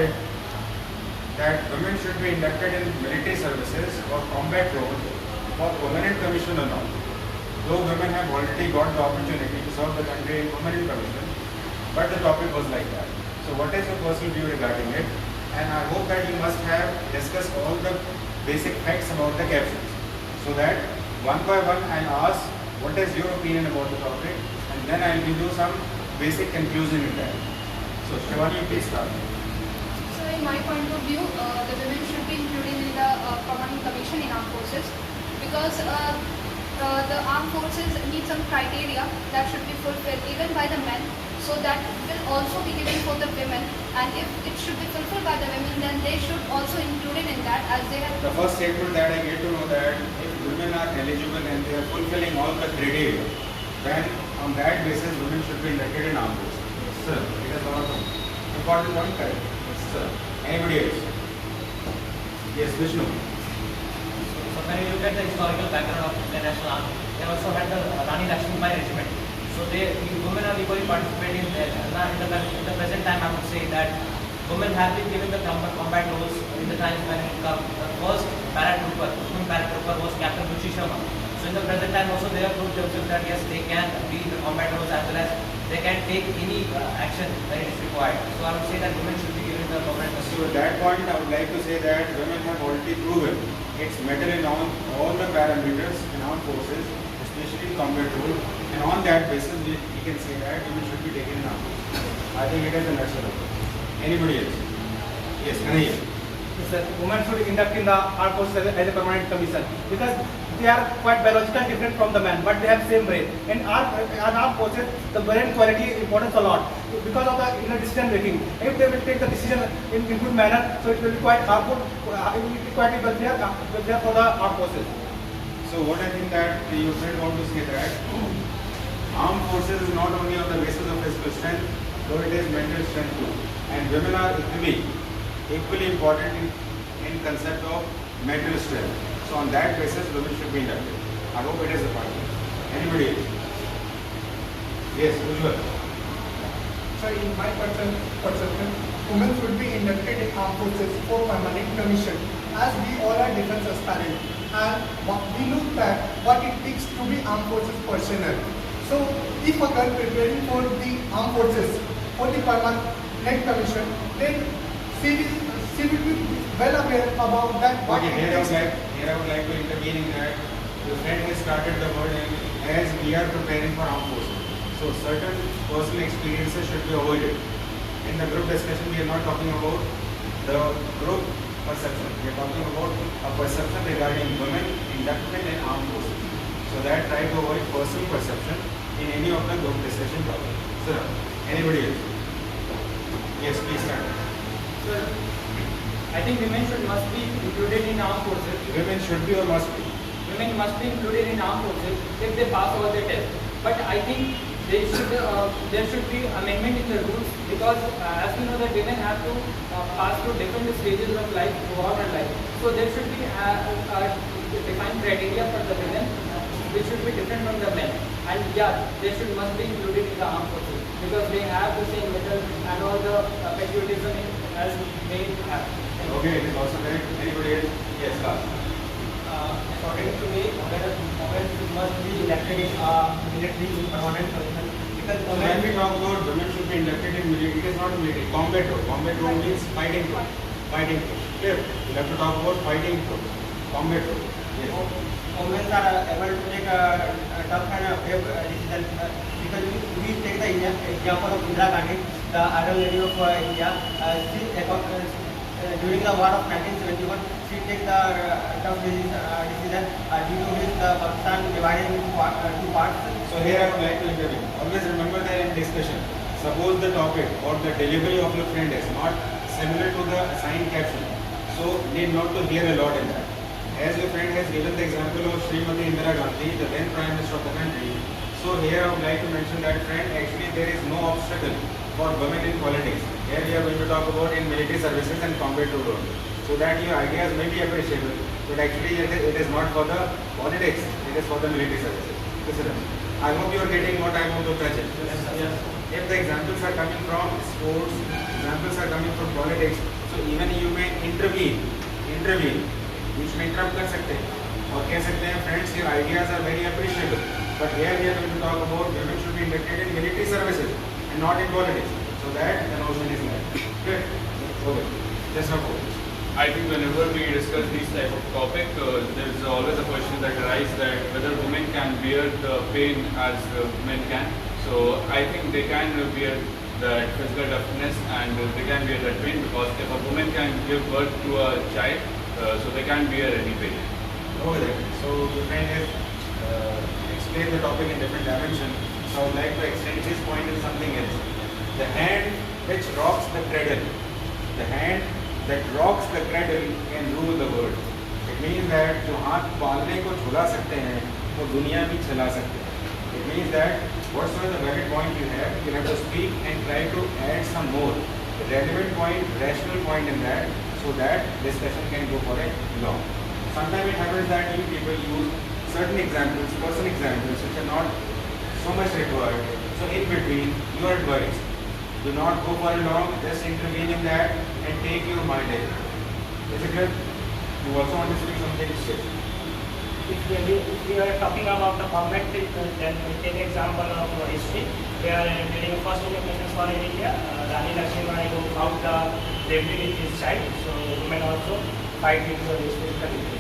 that women should be inducted in military services or combat roles for permanent commission or not. Though women have already got the opportunity to serve the country in permanent commission, but the topic was like that. So what is your personal view regarding it? And I hope that you must have discussed all the basic facts about the captions, so that one by one I'll ask what is your opinion about the topic, and then I'll give you some basic conclusion in that. So Shivani, please start. So in my point of view, the women should be included in the permanent commission in armed forces, because the armed forces need some criteria that should be fulfilled even by the men, so that will also be given for the women, and if it should be fulfilled by the women, then they should also included in that, as they have. The first statement that I get to know that if women are eligible and they are fulfilling all the criteria, then on that basis women should be inducted in armed forces. Sir, it is one of the important point, correct? Sir, anybody else? Yes, Vishnu. So when you look at the historical background of the National Army, they also had the Rani Lakshmibai regiment. So women are equally participating in there. In the present time, I would say that women have been given the combat roles in the times when the first women paratrooper was Captain Ruchi Sharma. So in the present time also they have proved themselves that yes, they can be in the combat roles as well as they can take any action that is required. So I would say that women should be given the permanent position. So at that point, I would like to say that women have already proven its mettle in all the parameters in armed forces, especially in combat role. And on that basis, we can say that women should be taken in armed forces. I think it is a natural approach. Anybody else? Yes, Kanaya. Sir, women should induct in the armed forces as a permanent commission, because they are quite biologically different from the men, but they have same brain. In armed forces, the brain quality importance a lot because of the decision making. If they will take the decision in good manner, so it will be quite harmful. It will be quite welfare for the armed forces. So what I think that you friend want to say that armed forces is not only on the basis of physical strength, though it is mental strength too. And women are equally important in concept of mental strength. So on that basis, women should be inducted. I hope it is the point. Anybody else? Yes, Ujjwal. So in my perception, women should be inducted in armed forces for permanent commission, as we all are defense aspirant, and we look at what it takes to be armed forces personnel. So if a girl preparing for the armed forces for the permanent commission, then she will be well aware about that. Okay, here I would like to intervene in that. Your friend has started the word as we are preparing for armed forces. So certain personal experiences should be avoided. In the group discussion, we are not talking about the group perception. We are talking about a perception regarding women inducted in armed forces. So that try to avoid personal perception in any of the group discussion topics. Sir, anybody else? Yes, please start. Sir, I think women must be included in armed forces. Women should be or must be? Women must be included in armed forces if they pass over the test. But I think there should be amendment in the rules, because as we know that women have to pass through different stages of life throughout their life. So there should be defined criteria for the women, which should be different from the men. And yeah, they must be included in the armed forces, because they have the same mettle and all the patriotism as they have. Okay, it is also correct. Anybody else? Yes, last. According to me, women must be elected in military in permanent commission, because So when we talk about women should be inducted in military, it is not military. Combat role. Combat role means fighting role. Fighting role. Clear? We have to talk about fighting role. Combat role. Yes. women are able to take a tough and brave decision, because we take the example of Indira Gandhi, the Iron Lady of India. During the war of 1971, she took the tough decision due to which Pakistan divided into two parts. So here I would like to intervene. Always remember that in discussion, suppose the topic or the delivery of your friend is not similar to the assigned caption, so need not to hear a lot in that. As your friend has given the example of Srimati Indira Gandhi, the then Prime Minister of the country, so here I would like to mention that, friend, actually there is no obstacle for women in politics. Here we are going to talk about in military services and combat role. So that your ideas may be appreciable, but actually it is not for the politics, it is for the military services. I hope you are getting what I want to touch it. Yes. If the examples are coming from sports, examples are coming from politics, so even you may intervene, बीच में interrupt कर सकते हैं और कह सकते हैं friends your ideas are very appreciable, but here we are going to talk about women should be inducted in military services and not in politics, so that the notion is met. Good. Okay. Just now. I think whenever we discuss these type of topic, there is always a question that arises that whether women can bear the pain as men can. So I think they can bear that physical toughness and they can bear that pain, because if a woman can give birth to a child, so they can bear any pain. Okay. So the friend has explained the topic in different dimension. So I would like to extend this point in something else. The hand which rocks the cradle, the hand that rocks the cradle can rule the world. It means that जो हाथ पालने को झुला सकते हैं वो दुनिया भी चला सकते हैं. It means that whatsoever the valid point you have to speak and try to add some more relevant point, rational point in that, so that discussion can go for a long. Sometimes it happens that you people use certain examples, personal examples, which are not so much required. So in between, you are advised, do not go for a long, just intervene in that and take your mind in. Is it good? You also want to speak something? If we are talking about the combat, then we take example of history. Where during the first independence war in India, Rani Lakshmi who fought the bravery with his child. So women also fight into this country.